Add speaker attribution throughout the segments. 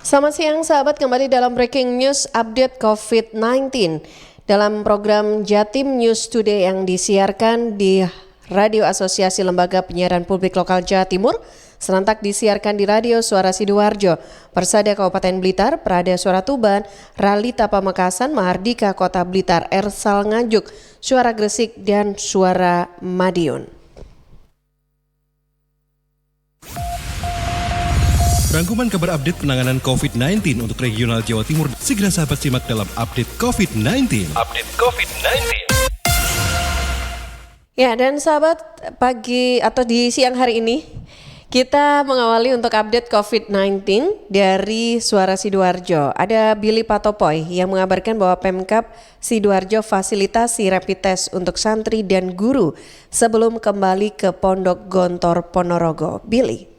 Speaker 1: Selamat siang sahabat, kembali dalam Breaking News Update COVID-19 dalam program Jatim News Today yang disiarkan di Radio Asosiasi Lembaga Penyiaran Publik Lokal Jawa Timur, serentak disiarkan di Radio Suara Sidoarjo, Persada Kabupaten Blitar, Prada Suara Tuban, Ralita Pamekasan, Mahardika Kota Blitar, Ersal Nganjuk, Suara Gresik, dan Suara Madiun.
Speaker 2: Rangkuman kabar update penanganan COVID-19 untuk regional Jawa Timur segera sahabat simak dalam Update COVID-19. Update COVID-19.
Speaker 1: Ya, dan sahabat, pagi atau di siang hari ini kita mengawali untuk update COVID-19 dari Suara Sidoarjo. Ada Billy Patopoy yang mengabarkan bahwa Pemkab Sidoarjo fasilitasi rapid test untuk santri dan guru sebelum kembali ke Pondok Gontor Ponorogo. Billy.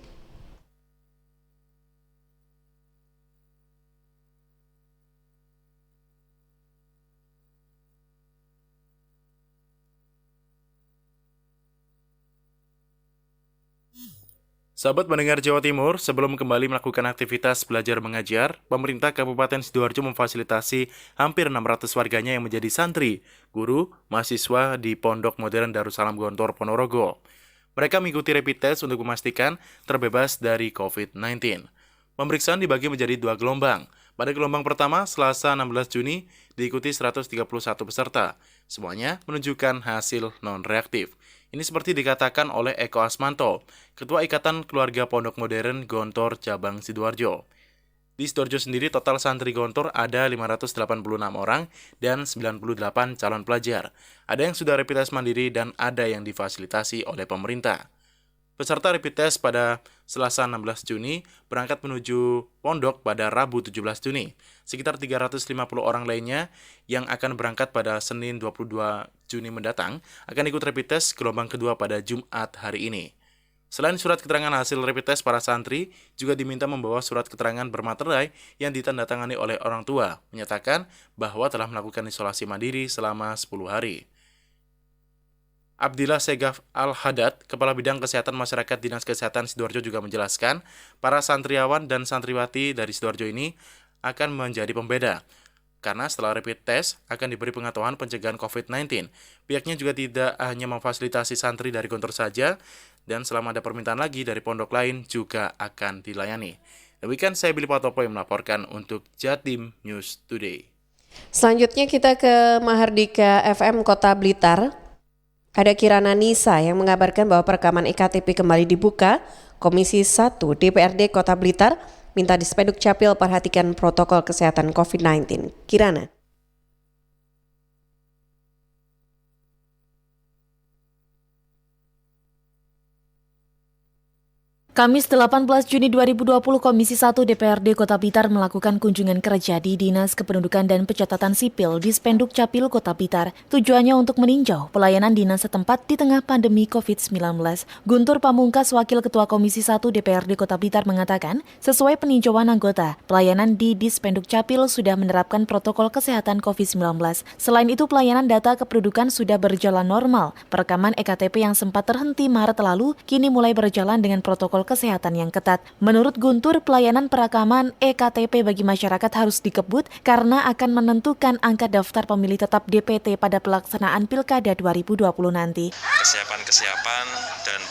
Speaker 3: Sahabat mendengar Jawa Timur, sebelum kembali melakukan aktivitas belajar mengajar, pemerintah Kabupaten Sidoarjo memfasilitasi hampir 600 warganya yang menjadi santri, guru, mahasiswa di Pondok Modern Darussalam Gontor Ponorogo. Mereka mengikuti rapid test untuk memastikan terbebas dari COVID-19. Pemeriksaan dibagi menjadi 2 gelombang. Pada gelombang pertama, Selasa 16 Juni, diikuti 131 peserta. Semuanya menunjukkan hasil non-reaktif. Ini seperti dikatakan oleh Eko Asmanto, Ketua Ikatan Keluarga Pondok Modern Gontor Cabang Sidoarjo. Di Sidoarjo sendiri total santri Gontor ada 586 orang dan 98 calon pelajar. Ada yang sudah rapid test mandiri dan ada yang difasilitasi oleh pemerintah. Peserta rapid test pada Selasa 16 Juni berangkat menuju pondok pada Rabu 17 Juni. Sekitar 350 orang lainnya yang akan berangkat pada Senin 22 Juni mendatang akan ikut rapid test gelombang kedua pada Jumat hari ini. Selain surat keterangan hasil rapid test, para santri juga diminta membawa surat keterangan bermaterai yang ditandatangani oleh orang tua, menyatakan bahwa telah melakukan isolasi mandiri selama 10 hari. Abdillah Segaf Al-Hadad, Kepala Bidang Kesehatan Masyarakat Dinas Kesehatan Sidoarjo juga menjelaskan, para santriawan dan santriwati dari Sidoarjo ini akan menjadi pembeda. Karena setelah rapid test akan diberi pengetahuan pencegahan COVID-19. Pihaknya juga tidak hanya memfasilitasi santri dari Gontor saja, dan selama ada permintaan lagi dari pondok lain juga akan dilayani. Demikian saya Billy Patopoy melaporkan untuk Jatim News Today.
Speaker 1: Selanjutnya kita ke Mahardika FM Kota Blitar. Ada Kirana Nisa yang mengabarkan bahwa perekaman EKTP kembali dibuka. Komisi 1 DPRD Kota Blitar minta Dispenduk Capil perhatikan protokol kesehatan COVID-19. Kirana.
Speaker 4: Kamis 18 Juni 2020, Komisi 1 DPRD Kota Blitar melakukan kunjungan kerja di Dinas Kependudukan dan Pencatatan Sipil Dispenduk Capil Kota Blitar. Tujuannya untuk meninjau pelayanan dinas setempat di tengah pandemi COVID-19. Guntur Pamungkas, Wakil Ketua Komisi 1 DPRD Kota Blitar mengatakan, sesuai peninjauan anggota, pelayanan di Dispenduk Capil sudah menerapkan protokol kesehatan COVID-19. Selain itu, pelayanan data kependudukan sudah berjalan normal. Perekaman EKTP yang sempat terhenti Maret lalu, kini mulai berjalan dengan protokol kesehatan yang ketat. Menurut Guntur, pelayanan perekaman EKTP bagi masyarakat harus dikebut karena akan menentukan angka daftar pemilih tetap DPT pada pelaksanaan Pilkada 2020 nanti.
Speaker 5: Kesiapan dan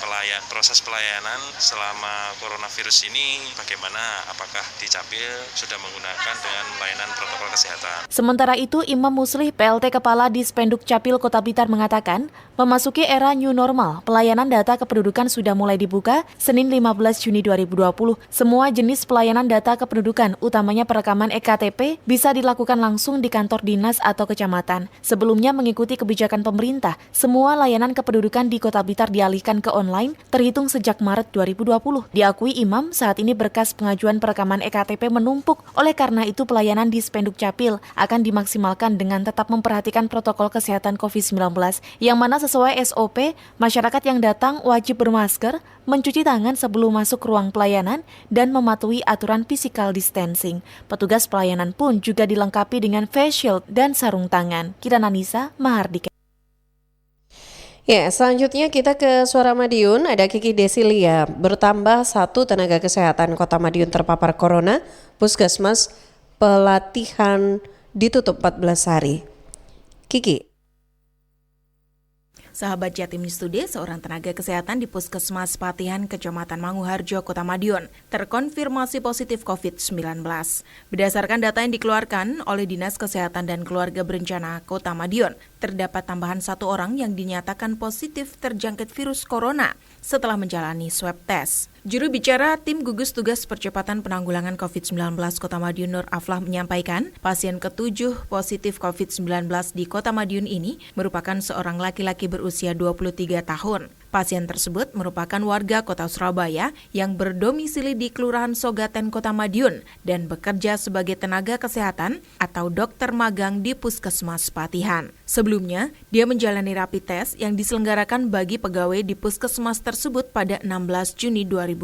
Speaker 5: proses pelayanan selama coronavirus ini bagaimana? Apakah di Capil sudah menggunakan dengan layanan protokol kesehatan?
Speaker 4: Sementara itu, Imam Muslih, PLT Kepala Dispenduk Capil Kota Blitar mengatakan, memasuki era new normal, pelayanan data kependudukan sudah mulai dibuka Senin 15 Juni 2020. Semua jenis pelayanan data kependudukan, utamanya perekaman EKTP, bisa dilakukan langsung di kantor dinas atau kecamatan. Sebelumnya mengikuti kebijakan pemerintah, semua layanan kependudukan di Kota Blitar dialihkan ke online, terhitung sejak Maret 2020. Diakui Imam, saat ini berkas pengajuan perekaman EKTP menumpuk, oleh karena itu pelayanan di Dispenduk Capil akan dimaksimalkan dengan tetap memperhatikan protokol kesehatan COVID-19, yang mana sesuai SOP, masyarakat yang datang wajib bermasker, mencuci tangan sebelum masuk ruang pelayanan, dan mematuhi aturan physical distancing. Petugas pelayanan pun juga dilengkapi dengan face shield dan sarung tangan. Kirana Nisa, Mahardika.
Speaker 1: Ya, selanjutnya kita ke Suara Madiun, ada Kiki Desilia. Bertambah 1 tenaga kesehatan Kota Madiun terpapar corona, puskesmas pelatihan ditutup 14 hari. Kiki.
Speaker 4: Sahabat Jatim News Today, seorang tenaga kesehatan di Puskesmas Patihan, Kecamatan Manguharjo, Kota Madiun, terkonfirmasi positif COVID-19. Berdasarkan data yang dikeluarkan oleh Dinas Kesehatan dan Keluarga Berencana Kota Madiun, terdapat tambahan 1 orang yang dinyatakan positif terjangkit virus corona setelah menjalani swab test. Juru bicara Tim Gugus Tugas Percepatan Penanggulangan COVID-19 Kota Madiun Nur Aflah menyampaikan, pasien ke-7 positif COVID-19 di Kota Madiun ini merupakan seorang laki-laki berusia 23 tahun. Pasien tersebut merupakan warga Kota Surabaya yang berdomisili di Kelurahan Sogaten, Kota Madiun dan bekerja sebagai tenaga kesehatan atau dokter magang di Puskesmas Patihan. Sebelumnya, dia menjalani rapid test yang diselenggarakan bagi pegawai di Puskesmas tersebut pada 16 Juni 2020.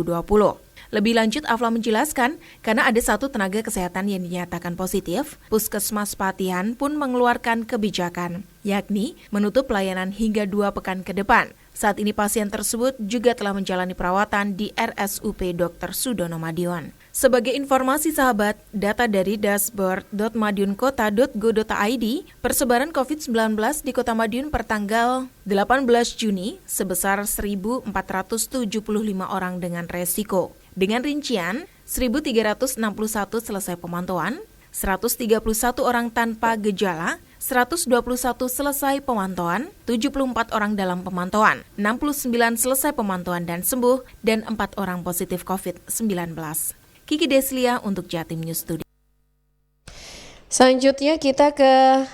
Speaker 4: Lebih lanjut, Afla menjelaskan, karena ada 1 tenaga kesehatan yang dinyatakan positif, Puskesmas Patihan pun mengeluarkan kebijakan, yakni menutup pelayanan hingga 2 pekan ke depan. Saat ini pasien tersebut juga telah menjalani perawatan di RSUP Dr. Sudono Madiun. Sebagai informasi sahabat, data dari dashboard.madiunkota.go.id, persebaran COVID-19 di Kota Madiun per tanggal 18 Juni sebesar 1.475 orang dengan resiko. Dengan rincian, 1.361 selesai pemantauan, 131 orang tanpa gejala, 121 selesai pemantauan, 74 orang dalam pemantauan, 69 selesai pemantauan dan sembuh, dan 4 orang positif COVID-19. Kiki Deslia untuk Jatim News Today.
Speaker 1: Selanjutnya kita ke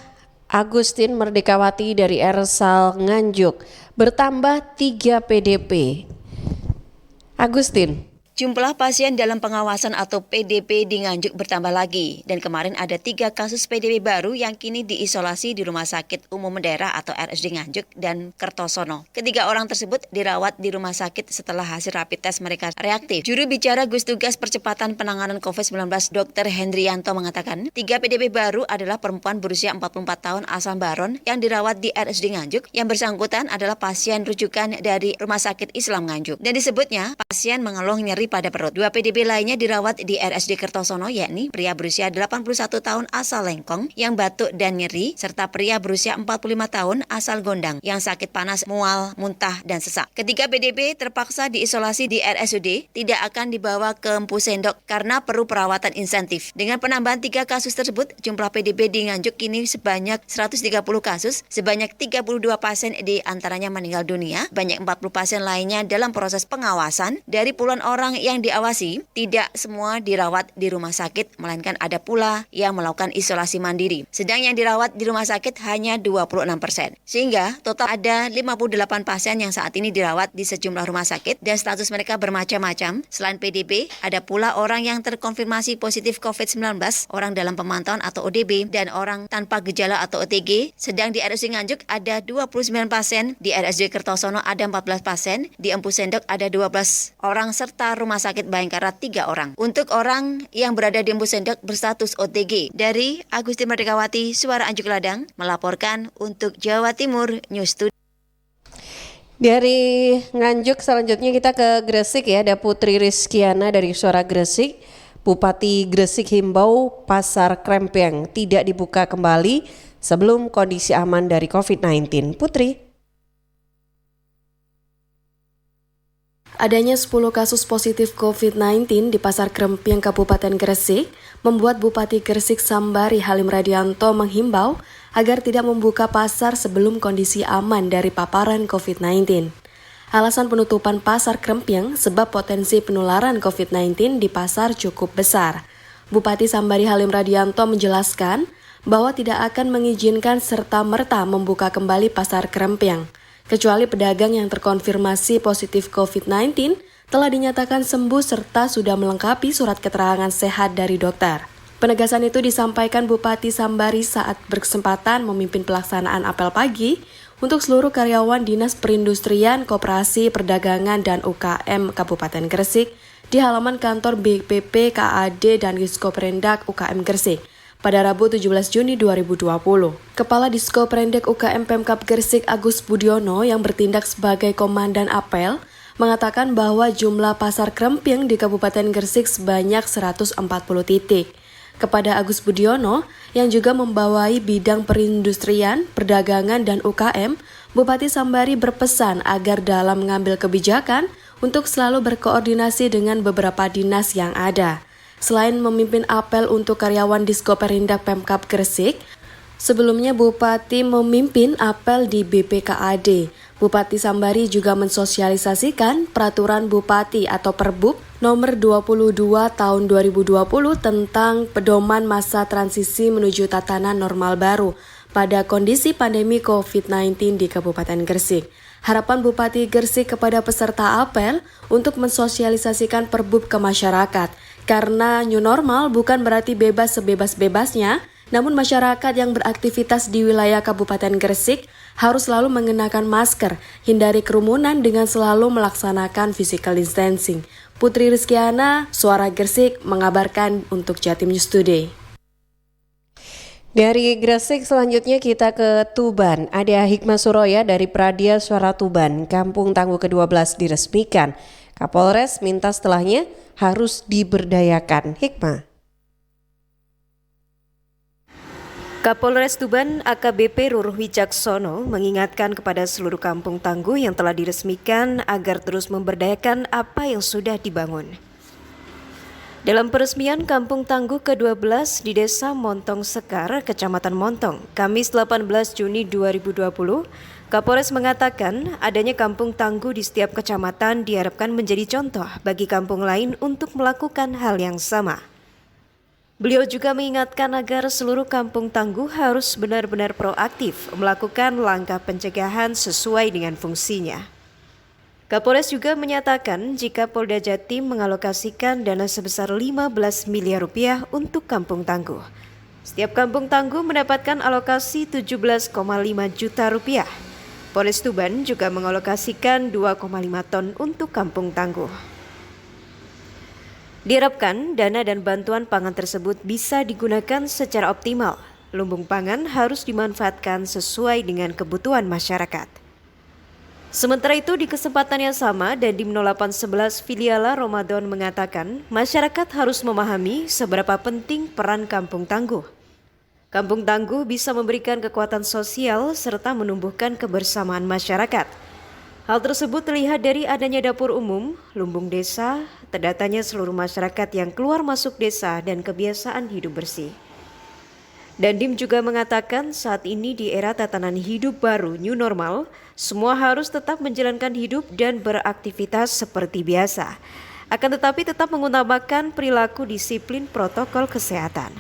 Speaker 1: Agustin Merdekawati dari Ersal Nganjuk. Bertambah 3 PDP. Agustin.
Speaker 6: Jumlah pasien dalam pengawasan atau PDP di Nganjuk bertambah lagi dan kemarin ada 3 kasus PDP baru yang kini diisolasi di Rumah Sakit Umum Daerah atau RSUD Nganjuk dan Kertosono. Ketiga orang tersebut dirawat di rumah sakit setelah hasil rapid test mereka reaktif. Juru bicara Gugus Tugas Percepatan Penanganan COVID-19 Dr. Hendrianto mengatakan 3 PDP baru adalah perempuan berusia 44 tahun asal Baron yang dirawat di RSUD Nganjuk. Yang bersangkutan adalah pasien rujukan dari Rumah Sakit Islam Nganjuk dan disebutnya pasien mengeluh nyeri pada perut. 2 PDP lainnya dirawat di RSUD Kertosono, yakni pria berusia 81 tahun asal Lengkong yang batuk dan nyeri, serta pria berusia 45 tahun asal Gondang yang sakit panas, mual, muntah, dan sesak. Ketiga PDP terpaksa diisolasi di RSUD, tidak akan dibawa ke Empu Sendok karena perlu perawatan insentif. Dengan penambahan 3 kasus tersebut, jumlah PDP di Nganjuk kini sebanyak 130 kasus, sebanyak 32 pasien di antaranya meninggal dunia, banyak 40 pasien lainnya dalam proses pengawasan. Dari puluhan orang yang diawasi, tidak semua dirawat di rumah sakit, melainkan ada pula yang melakukan isolasi mandiri. Sedang yang dirawat di rumah sakit hanya 26%. Sehingga total ada 58 pasien yang saat ini dirawat di sejumlah rumah sakit dan status mereka bermacam-macam. Selain PDP, ada pula orang yang terkonfirmasi positif COVID-19, orang dalam pemantauan atau ODP, dan orang tanpa gejala atau OTG. Sedang di RSUD Nganjuk ada 29 pasien, di RSUD Kertosono ada 14 pasien, di Empu Sendok ada 12 orang, serta Rumah Sakit Bayangkara 3 orang. Untuk orang yang berada di Empu Sendok berstatus OTG. Dari Agustin Merdekawati, Suara Anjuk Ladang, melaporkan untuk Jawa Timur News Studio.
Speaker 1: Dari Nganjuk selanjutnya kita ke Gresik ya, ada Putri Rizkiana dari Suara Gresik. Bupati Gresik himbau pasar Krempeng tidak dibuka kembali sebelum kondisi aman dari COVID-19. Putri.
Speaker 7: Adanya 10 kasus positif COVID-19 di Pasar Krempeng Kabupaten Gresik membuat Bupati Gresik Sambari Halim Radianto menghimbau agar tidak membuka pasar sebelum kondisi aman dari paparan COVID-19. Alasan penutupan Pasar Krempeng sebab potensi penularan COVID-19 di pasar cukup besar. Bupati Sambari Halim Radianto menjelaskan bahwa tidak akan mengizinkan serta-merta membuka kembali Pasar Krempeng, kecuali pedagang yang terkonfirmasi positif COVID-19 telah dinyatakan sembuh serta sudah melengkapi surat keterangan sehat dari dokter. Penegasan itu disampaikan Bupati Sambari saat berkesempatan memimpin pelaksanaan apel pagi untuk seluruh karyawan Dinas Perindustrian, Koperasi, Perdagangan, dan UKM Kabupaten Gresik di halaman kantor BPP, KAD, dan Diskoperendak UKM Gresik pada Rabu 17 Juni 2020. Kepala Disko Perendek UKM Pemkab Gresik Agus Budiono yang bertindak sebagai Komandan Apel mengatakan bahwa jumlah pasar kremping di Kabupaten Gresik sebanyak 140 titik. Kepada Agus Budiono, yang juga membawai bidang perindustrian, perdagangan, dan UKM, Bupati Sambari berpesan agar dalam mengambil kebijakan untuk selalu berkoordinasi dengan beberapa dinas yang ada. Selain memimpin apel untuk karyawan Disko Perindak Pemkab Gresik, sebelumnya Bupati memimpin apel di BPKAD. Bupati Sambari juga mensosialisasikan Peraturan Bupati atau Perbub nomor 22 tahun 2020 tentang pedoman masa transisi menuju tatanan normal baru pada kondisi pandemi COVID-19 di Kabupaten Gresik. Harapan Bupati Gresik kepada peserta apel untuk mensosialisasikan Perbub ke masyarakat, karena new normal bukan berarti bebas sebebas-bebasnya, namun masyarakat yang beraktivitas di wilayah Kabupaten Gresik harus selalu mengenakan masker, hindari kerumunan dengan selalu melaksanakan physical distancing. Putri Rizkiana, Suara Gresik, mengabarkan untuk Jatim News Today.
Speaker 1: Dari Gresik selanjutnya kita ke Tuban. Ada Hikmah Suroya dari Pradia Suara Tuban. Kampung Tangguh ke-12 diresmikan. Kapolres minta setelahnya harus diberdayakan. Hikmah.
Speaker 8: Kapolres Tuban AKBP Ruruh Wijaksono mengingatkan kepada seluruh kampung tangguh yang telah diresmikan agar terus memberdayakan apa yang sudah dibangun. Dalam peresmian Kampung Tangguh ke-12 di Desa Montong Sekar, Kecamatan Montong, Kamis 18 Juni 2020, Kapolres mengatakan adanya kampung tangguh di setiap kecamatan diharapkan menjadi contoh bagi kampung lain untuk melakukan hal yang sama. Beliau juga mengingatkan agar seluruh kampung tangguh harus benar-benar proaktif melakukan langkah pencegahan sesuai dengan fungsinya. Kapolres juga menyatakan jika Polda Jatim mengalokasikan dana sebesar 15 miliar rupiah untuk kampung tangguh. Setiap kampung tangguh mendapatkan alokasi 17,5 juta rupiah. Polres Tuban juga mengalokasikan 2,5 ton untuk kampung tangguh. Diharapkan dana dan bantuan pangan tersebut bisa digunakan secara optimal. Lumbung pangan harus dimanfaatkan sesuai dengan kebutuhan masyarakat. Sementara itu di kesempatan yang sama, Dandim 0811 Filiala Ramadan mengatakan masyarakat harus memahami seberapa penting peran kampung tangguh. Kampung tangguh bisa memberikan kekuatan sosial serta menumbuhkan kebersamaan masyarakat. Hal tersebut terlihat dari adanya dapur umum, lumbung desa, terdatanya seluruh masyarakat yang keluar masuk desa dan kebiasaan hidup bersih. Dandim juga mengatakan saat ini di era tatanan hidup baru new normal, semua harus tetap menjalankan hidup dan beraktivitas seperti biasa. Akan tetapi tetap mengutamakan perilaku disiplin protokol kesehatan.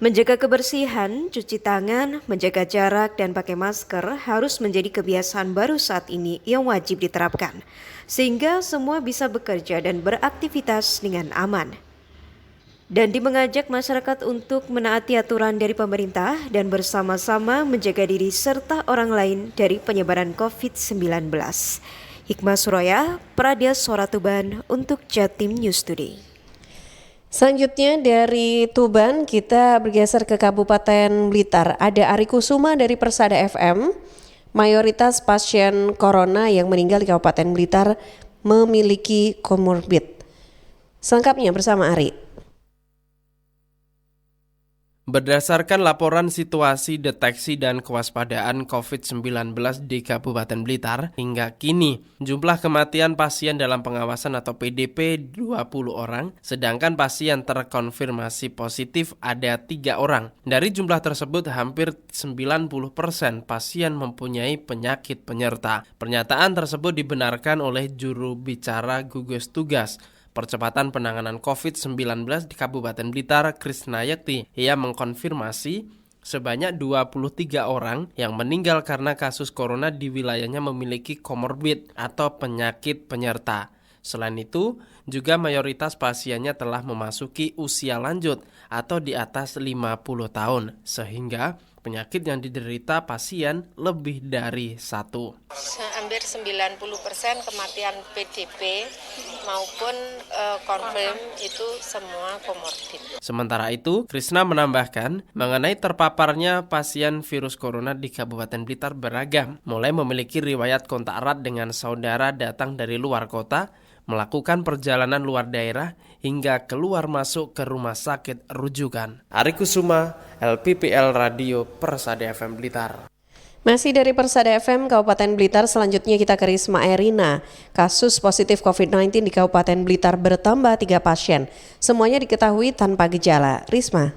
Speaker 8: Menjaga kebersihan, cuci tangan, menjaga jarak, dan pakai masker harus menjadi kebiasaan baru saat ini yang wajib diterapkan, sehingga semua bisa bekerja dan beraktivitas dengan aman. Dandi mengajak masyarakat untuk menaati aturan dari pemerintah dan bersama-sama menjaga diri serta orang lain dari penyebaran COVID-19. Hikmah Suroya, Pradia Suara Tuban untuk Jatim News Today.
Speaker 1: Selanjutnya dari Tuban kita bergeser ke Kabupaten Blitar. Ada Ari Kusuma dari Persada FM. Mayoritas pasien corona yang meninggal di Kabupaten Blitar memiliki komorbid. Selengkapnya bersama Ari.
Speaker 9: Berdasarkan laporan situasi deteksi dan kewaspadaan COVID-19 di Kabupaten Blitar, hingga kini jumlah kematian pasien dalam pengawasan atau PDP 20 orang, sedangkan pasien terkonfirmasi positif ada 3 orang. Dari jumlah tersebut, hampir 90% pasien mempunyai penyakit penyerta. Pernyataan tersebut dibenarkan oleh juru bicara gugus tugas Percepatan Penanganan COVID-19 di Kabupaten Blitar, Krisnayakti. Ia mengkonfirmasi sebanyak 23 orang yang meninggal karena kasus corona di wilayahnya memiliki komorbid atau penyakit penyerta. Selain itu, juga mayoritas pasiennya telah memasuki usia lanjut atau di atas 50 tahun, sehingga penyakit yang diderita pasien lebih dari satu.
Speaker 10: Hampir 90% kematian PDP maupun konfirm itu semua komorbid.
Speaker 9: Sementara itu, Krisna menambahkan mengenai terpaparnya pasien virus corona di Kabupaten Blitar beragam, mulai memiliki riwayat kontak erat dengan saudara datang dari luar kota, melakukan perjalanan luar daerah, hingga keluar masuk ke rumah sakit rujukan. Ari Kusuma, LPPL Radio Persada FM Blitar.
Speaker 1: Masih dari Persada FM Kabupaten Blitar, selanjutnya kita ke Risma Erina. Kasus positif COVID-19 di Kabupaten Blitar bertambah 3 pasien. Semuanya diketahui tanpa gejala. Risma.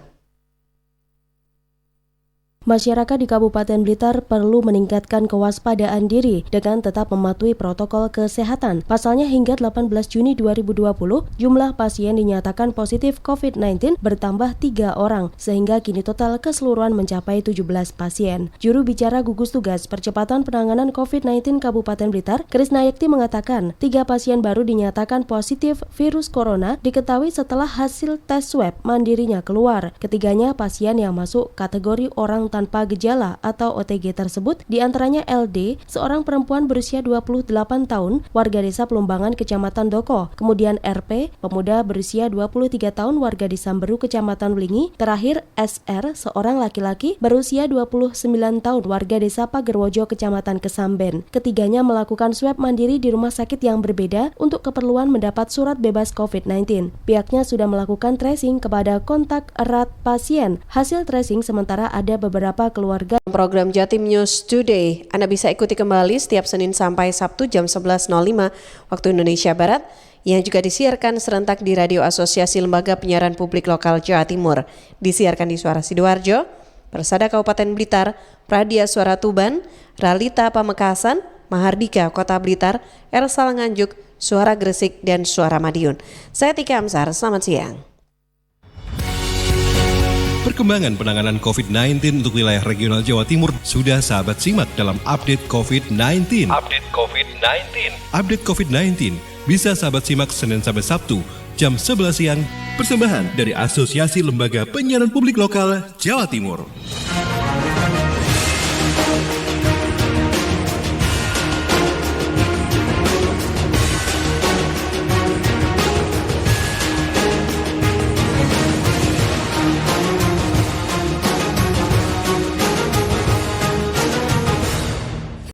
Speaker 11: Masyarakat di Kabupaten Blitar perlu meningkatkan kewaspadaan diri dengan tetap mematuhi protokol kesehatan. Pasalnya hingga 18 Juni 2020, jumlah pasien dinyatakan positif COVID-19 bertambah 3 orang, sehingga kini total keseluruhan mencapai 17 pasien. Juru bicara gugus tugas percepatan penanganan COVID-19 Kabupaten Blitar, Krisnayekti mengatakan, 3 pasien baru dinyatakan positif virus corona diketahui setelah hasil tes swab mandirinya keluar. Ketiganya pasien yang masuk kategori orang tanpa gejala atau OTG tersebut, diantaranya LD, seorang perempuan berusia 28 tahun, warga desa Pelumbangan, Kecamatan Doko. Kemudian RP, pemuda berusia 23 tahun, warga di Samberu, Kecamatan Wlingi. Terakhir SR, seorang laki-laki berusia 29 tahun, warga desa Pagerwojo, Kecamatan Kesamben. Ketiganya melakukan swab mandiri di rumah sakit yang berbeda untuk keperluan mendapat surat bebas COVID-19. Pihaknya sudah melakukan tracing kepada kontak erat pasien. Hasil tracing sementara ada beberapa keluarga.
Speaker 1: Program Jatim News Today Anda bisa ikuti kembali setiap Senin sampai Sabtu jam 11.05 waktu Indonesia Barat, yang juga disiarkan serentak di Radio Asosiasi Lembaga Penyiaran Publik Lokal Jawa Timur. Disiarkan di Suara Sidoarjo, Persada Kabupaten Blitar, Pradia Suara Tuban, Ralita Pamekasan, Mahardika Kota Blitar, Ersal Nganjuk, Suara Gresik, dan Suara Madiun. Saya Tika Amsar, selamat siang.
Speaker 2: Perkembangan penanganan COVID-19 untuk wilayah regional Jawa Timur sudah sahabat simak dalam update COVID-19. Update COVID-19 bisa sahabat simak Senin sampai Sabtu jam 11 siang. Persembahan dari Asosiasi Lembaga Penyiaran Publik Lokal Jawa Timur.